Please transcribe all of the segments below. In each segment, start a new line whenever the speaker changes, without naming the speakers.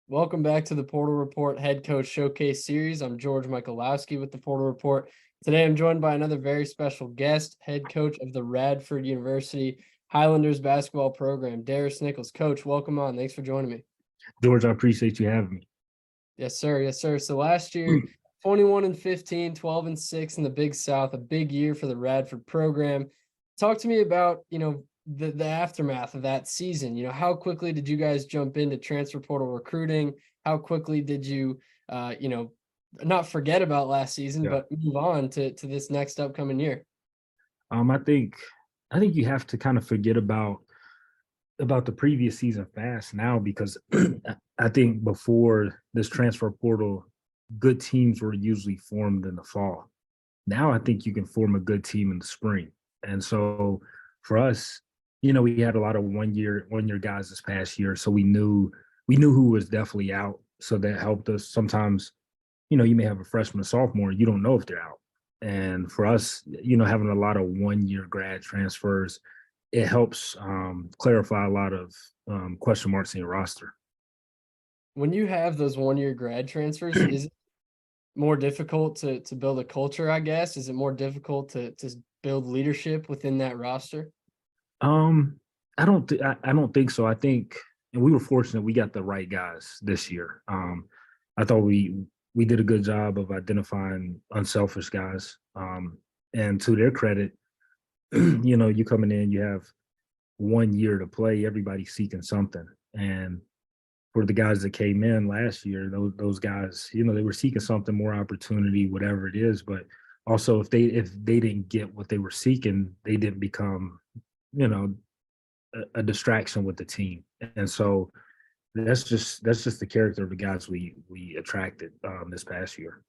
Welcome back to the Portal Report Head Coach Showcase Series. I'm George Michalowski with the Portal Report. Today I'm joined by another very special guest, head coach of the Radford University Highlanders basketball program, Darris Nichols. Coach, welcome on. Thanks for joining me.
George, I appreciate you having me.
Yes, sir. Yes, sir. So last year, 21-15, 12-6 in the Big South, a big year for the Radford program. Talk to me about, the aftermath of that season. How quickly did you guys jump into transfer portal recruiting? How quickly did you, not forget about last season,
Yeah.
but move on to this next upcoming year?
I think you have to kind of forget about the previous season fast now because I think before this transfer portal, good teams were usually formed in the fall. Now I think you can form a good team in the spring. And so for us, we had a lot of one year guys this past year. So we knew who was definitely out. So that helped us. Sometimes, you may have a freshman or sophomore, you don't know if they're out. And for us, having a lot of one-year grad transfers, it helps clarify a lot of question marks in your roster.
When you have those 1-year grad transfers, is it more difficult to build a culture, I guess? Is it more difficult to build leadership within that roster?
Um, I don't think so. I think, and we were fortunate we got the right guys this year. I thought we did a good job of identifying unselfish guys. And to their credit, you coming in, you have 1 year to play. Everybody's seeking something, and for the guys that came in last year, those guys, they were seeking something, more opportunity, whatever it is. But also, if they didn't get what they were seeking, they didn't become, you know, a distraction with the team. And so that's just the character of the guys we attracted this past year.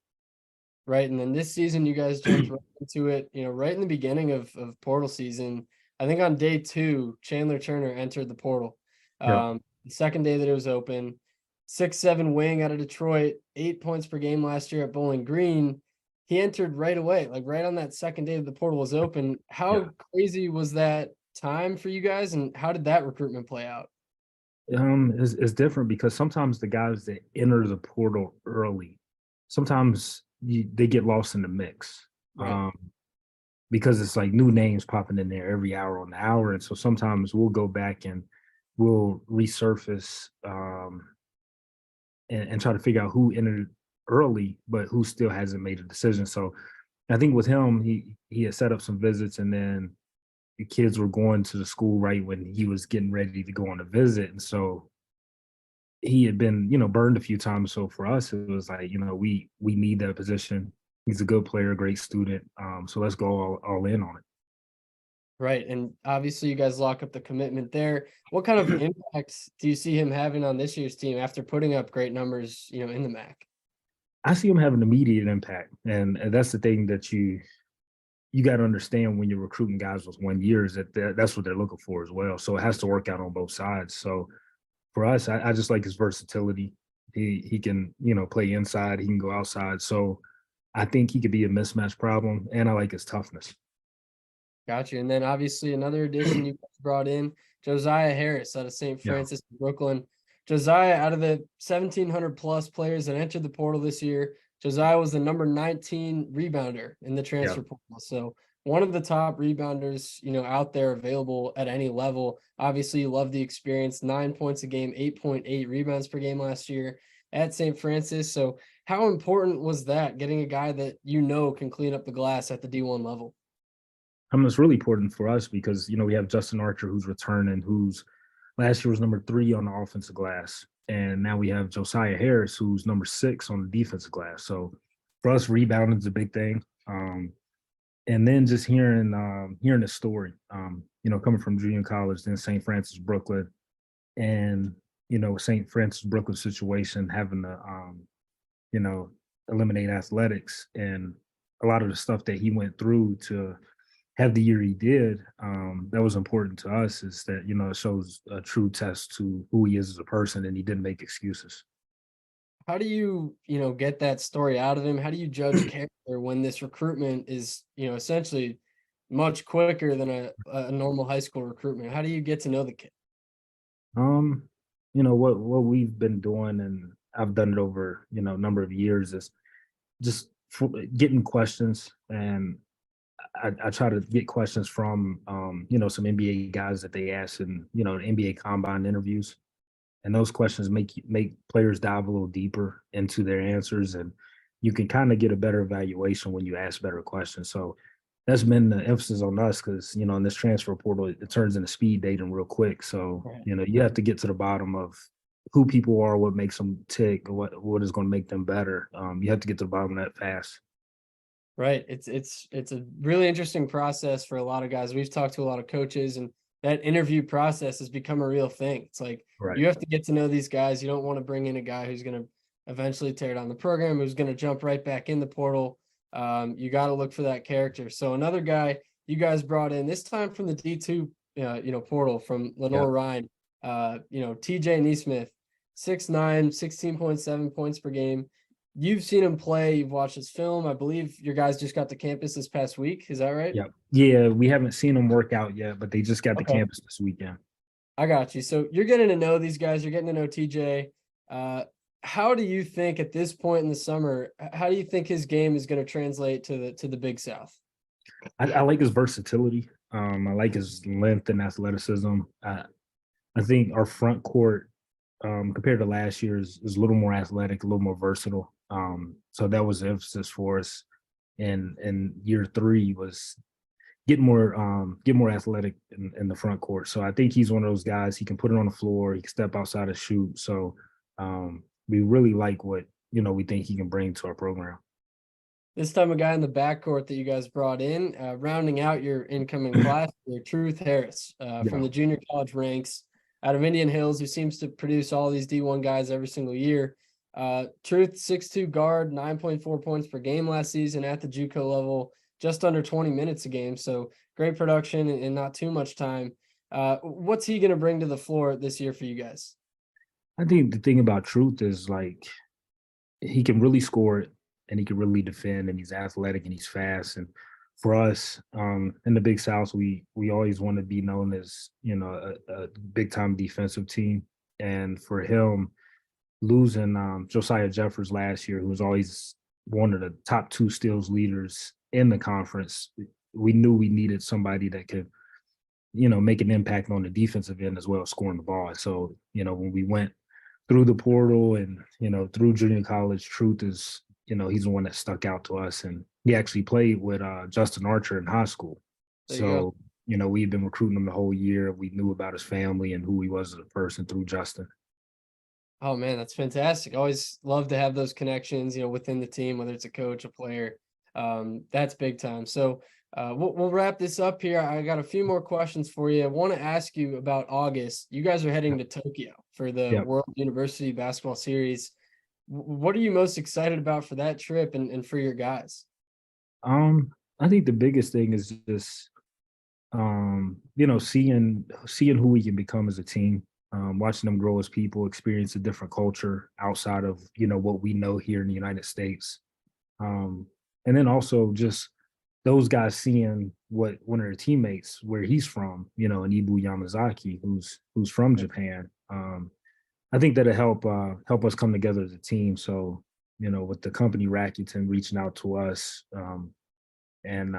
Right, and then this season, you guys jumped right into it, right in the beginning of portal season. I think on day 2, Chandler Turner entered the portal.
Yeah,
The second day that it was open, 6'7" wing out of Detroit, 8 points per game last year at Bowling Green. He entered right away, like, right on that second day that the portal was open.
yeah.
How crazy was that time for you guys, and how did that recruitment play out?
It's different because sometimes the guys that enter the portal early, sometimes they get lost in the mix.
Right.
Um, because it's like new names popping in there every hour on the hour. And so sometimes we'll go back and we'll resurface and try to figure out who entered early, but who still hasn't made a decision. So I think with him, he had set up some visits, and then the kids were going to the school right when he was getting ready to go on a visit. And so he had been, burned a few times. So for us, it was like, we need that position. He's a good player, great student. So let's go all in on
Right, and obviously you guys lock up the commitment there. What kind of
it.
impact do you see him having on this year's team after putting up great numbers, in the MAC?
I see him having immediate impact, and that's the thing that you got to understand when you're recruiting guys with 1 year is that that's what they're looking for as well. So it has to work out on both sides. So for us, I just like his versatility. He can play inside, he can go outside. So I think he could be a mismatch problem, and I like his toughness.
Gotcha, and then obviously another addition you guys brought in, Josiah Harris out of St.
Yeah,
Francis, Brooklyn. Josiah, out of the 1,700 plus players that entered the portal this year, Josiah was the number 19 rebounder in the
yeah.
transfer portal. So one of the top rebounders, out there available at any level. Obviously, you love the experience. 9 points a game, 8.8 rebounds per game last year at St. Francis. So how important was that, getting a guy that can clean up the glass at the D1 level?
It's really important for us because we have Justin Archer who's returning, who's last year was number 3 on the offensive glass, and now we have Josiah Harris who's number 6 on the defensive glass. So for us, rebounding is a big thing. And then just hearing the story, coming from junior college, then St. Francis Brooklyn, and St. Francis Brooklyn situation, having to you know eliminate athletics and a lot of the stuff that he went through to have the year he did, that was important to us. Is that it shows a true test to who he is as a person, and he didn't make excuses.
How do you, get that story out of him? How do you judge character when this recruitment is, essentially much quicker than a normal high school recruitment? How do you get to know the kid?
Um, what we've been doing, and I've done it over a number of years, is just getting questions, and I try to get questions from some NBA guys that they ask in NBA combine interviews, and those questions make players dive a little deeper into their answers, and you can kind of get a better evaluation when you ask better questions. So that's been the emphasis on us, because in this transfer portal, it turns into speed dating real quick. So
Right.
you have to get to the bottom of who people are, what makes them tick, what is going to make them better. You have to get to the bottom of that fast.
Right. It's a really interesting process for a lot of guys. We've talked to a lot of coaches, and that interview process has become a real thing. It's like
Right.
you have to get to know these guys. You don't want to bring in a guy who's going to eventually tear down the program, who's going to jump right back in the portal. You got to look for that character. So another guy you guys brought in this time from the D2, portal from
Yeah.
Lenore Ryan, TJ Nesmith, 6'9", 16.7 points per game. You've seen him play, you've watched his film. I believe your guys just got to campus this past week. Is that right?
Yeah. Yeah. We haven't seen them work out yet, but they just got to
Okay.
campus this weekend.
I got you. So you're getting to know these guys, you're getting to know TJ. How do you think at this point in the summer, how do you think his game is going to translate to the Big South?
I like his versatility. I like his length and athleticism. I think our front court, compared to last year, is a little more athletic, a little more versatile. So that was the emphasis for us. And year three was get more athletic in the front court. So I think he's one of those guys. He can put it on the floor. He can step outside and shoot. So we really like what we think he can bring to our program.
This time, a guy in the backcourt that you guys brought in, rounding out your incoming class, Truth Harris from
Yeah.
the junior college ranks out of Indian Hills, who seems to produce all these D1 guys every single year. Truth, 6'2" guard, 9.4 points per game last season at the JUCO level, just under 20 minutes a game. So great production and not too much time. What's he going to bring to the floor this year for you guys?
I think the thing about Truth is, like, he can really score it, and he can really defend, and he's athletic and he's fast. And for us, in the Big South, we always want to be known as a big time defensive team. And for him, losing Josiah Jeffers last year, who was always one of the top two steals leaders in the conference, we knew we needed somebody that could make an impact on the defensive end as well as scoring the ball. So when we went through the portal and through junior college, Truth is he's the one that stuck out to us, and he actually played with Justin Archer in high school.
There you go.
So we've been recruiting him the whole year. We knew about his family and who he was as a person through Justin.
Oh man, that's fantastic. Always love to have those connections, within the team, whether it's a coach, a player. That's big time. So we'll wrap this up here. I got a few more questions for you. I want to ask you about August. You guys are heading to Tokyo for the
Yeah.
World University Basketball Series. What are you most excited about for that trip and for your guys?
I think the biggest thing is just seeing who we can become as a team, watching them grow as people, experience a different culture outside of what we know here in the United States. And then also just those guys seeing what one of their teammates, where he's from, in Ibu Yamazaki, who's from Japan. I think that'll help us come together as a team. So, with the company Rakuten reaching out to us, and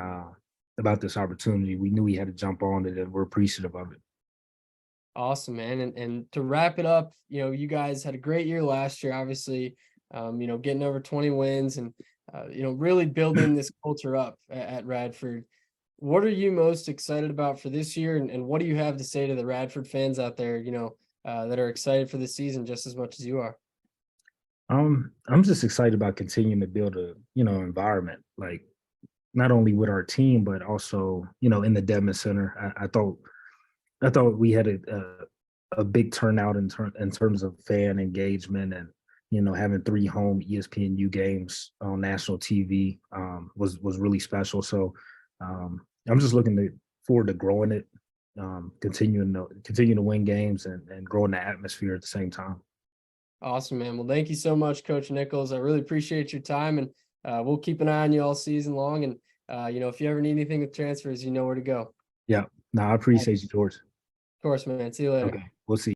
about this opportunity, we knew we had to jump on it, and we're appreciative of it.
Awesome, man. And to wrap it up, you guys had a great year last year, obviously, getting over 20 wins and, really building this culture up at Radford. What are you most excited about for this year? And what do you have to say to the Radford fans out there, that are excited for the season just as much as you are?
I'm just excited about continuing to build a, environment, like, not only with our team, but also, in the Devon Center. I thought we had a big turnout in terms of fan engagement, and having 3 home ESPNU games on national TV was really special. So I'm just forward to growing it, continuing to win games, and growing the atmosphere at the same time.
Awesome, man. Well, thank you so much, Coach Nichols. I really appreciate your time, and we'll keep an eye on you all season long. And if you ever need anything with transfers, you know where to go.
Yeah, no, I
Of
appreciate you, George.
course, man. See you later.
Okay, we'll see.